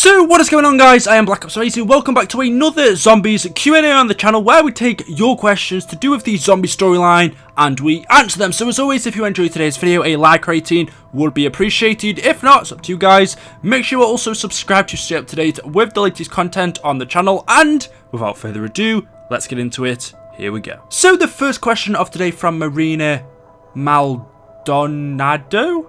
So what is going on, guys? I am BlackOpsAmazing. Welcome back to another zombies Q&A on the channel where we take your questions to do with the zombie storyline and we answer them. So as always, if you enjoyed today's video, a like rating would be appreciated. If not, it's up to you guys. Make sure you also subscribe to stay up to date with the latest content on the channel. And without further ado, let's get into it. Here we go. So the first question of today from Marina Maldonado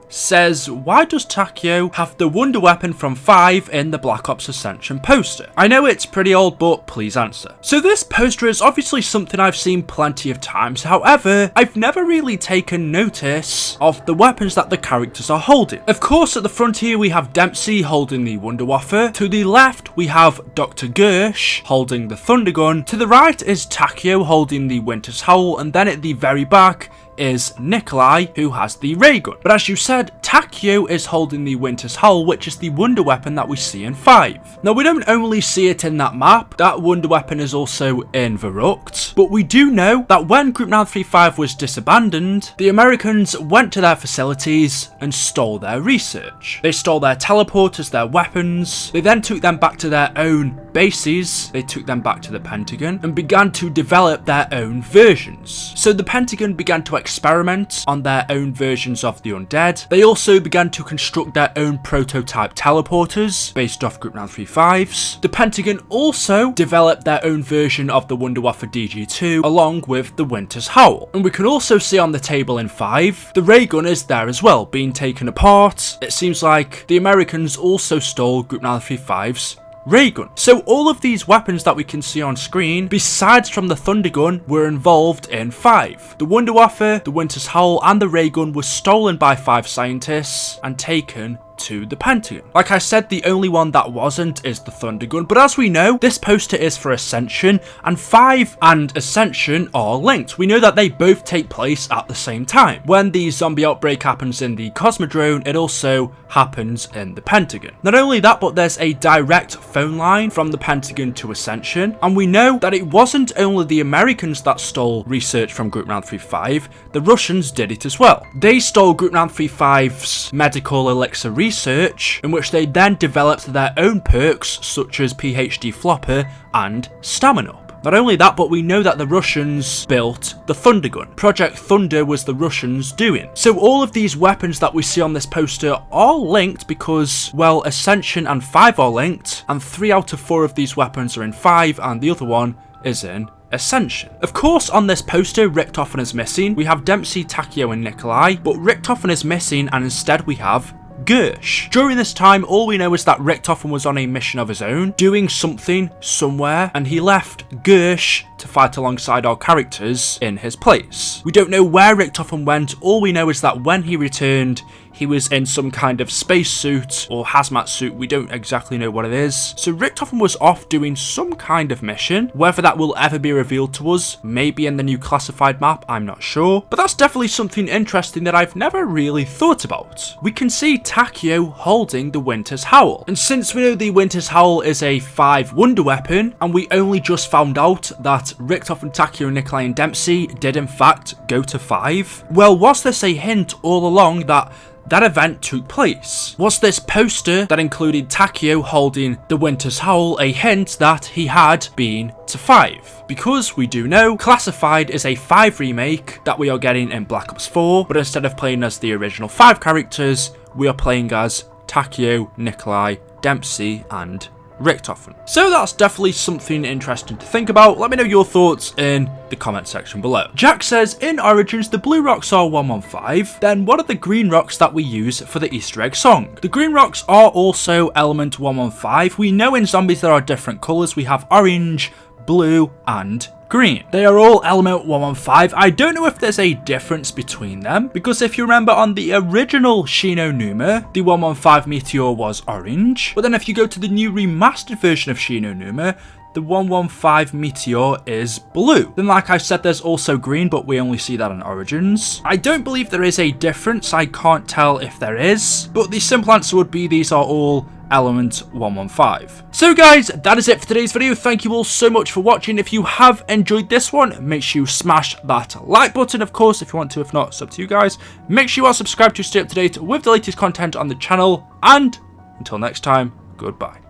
says, why does Takeo have the wonder weapon from 5 in the Black Ops Ascension poster? I know it's pretty old, but please answer. So this poster is obviously something I've seen plenty of times. However, I've never really taken notice of the weapons that the characters are holding. Of course, at the front here we have Dempsey holding the Wunderwaffe. To the left we have Dr. Gersh holding the Thunder Gun. To the right is Takeo holding the Winter's Howl, and then at the very back is Nikolai, who has the ray gun. But as you said, Takeo is holding the Winter's Howl, which is the wonder weapon that we see in 5. Now, we don't only see it in that map, that wonder weapon is also in Verrucht, but we do know that when Group 935 was disbanded, the Americans went to their facilities and stole their research. They stole their teleporters, their weapons, they then took them back to their own bases, they took them back to the Pentagon, and began to develop their own versions. So the Pentagon began to experiment on their own versions of the undead. They also began to construct their own prototype teleporters based off Group 935's. The Pentagon also developed their own version of the Wunderwaffe DG2 along with the Winter's Howl. And we can also see on the table in 5, the ray gun is there as well, being taken apart. It seems like the Americans also stole Group 935's ray gun. So all of these weapons that we can see on screen, besides from the Thunder Gun, were involved in 5. The Wunderwaffe, the Winter's Howl, and the ray gun were stolen by 5 scientists and taken to the Pentagon. Like I said, the only one that wasn't is the Thunder Gun, but as we know, this poster is for Ascension, and 5 and Ascension are linked. We know that they both take place at the same time. When the zombie outbreak happens in the Cosmodrome, it also happens in the Pentagon. Not only that, but there's a direct phone line from the Pentagon to Ascension, and we know that it wasn't only the Americans that stole research from Group 935, the Russians did it as well. They stole Group 935's medical elixir research, in which they then developed their own perks such as PhD Flopper and Stamina. Not only that, but we know that the Russians built the Thunder Gun. Project Thunder was the Russians doing. So all of these weapons that we see on this poster are linked because, well, Ascension and 5 are linked, and 3 out of 4 of these weapons are in 5, and the other one is in Ascension. Of course, on this poster, Richtofen is missing. We have Dempsey, Takeo, and Nikolai, but Richtofen is missing, and instead we have Gersh. During this time, all we know is that Richtofen was on a mission of his own, doing something somewhere, and he left Gersh to fight alongside our characters in his place. We don't know where Richtofen went. All we know is that when he returned, he was in some kind of spacesuit or hazmat suit. We don't exactly know what it is. So Richtofen was off doing some kind of mission. Whether that will ever be revealed to us, maybe in the new classified map, I'm not sure. But that's definitely something interesting that I've never really thought about. We can see Takeo holding the Winter's Howl. And since we know the Winter's Howl is a 5 wonder weapon, and we only just found out that Richtofen, Takeo, Nikolai, and Dempsey did in fact go to 5, well, was this a hint all along that event took place? Was this poster that included Takeo holding the Winter's Howl a hint that he had been to 5? Because we do know Classified is a 5 remake that we are getting in Black Ops 4, but instead of playing as the original 5 characters, we are playing as Takeo, Nikolai, Dempsey, and Richtofen. So that's definitely something interesting to think about. Let me know your thoughts in the comment section below. Jack says, in Origins, the blue rocks are 115, then what are the green rocks that we use for the Easter egg song? The green rocks are also element 115. We know in zombies there are different colours. We have orange, blue, and green. They are all element 115. I don't know if there's a difference between them, because if you remember on the original Shino Numa, the 115 meteor was orange, but then if you go to the new remastered version of Shino Numa, the 115 meteor is blue. Then like I said, there's also green, but we only see that in Origins. I don't believe there is a difference. I can't tell if there is, but the simple answer would be these are all element 115. So guys, that is it for today's video. Thank you all so much for watching. If you have enjoyed this one, make sure you smash that like button, of course, if you want to. If not, it's up to you guys. Make sure you are subscribed to stay up to date with the latest content on the channel, and until next time, goodbye.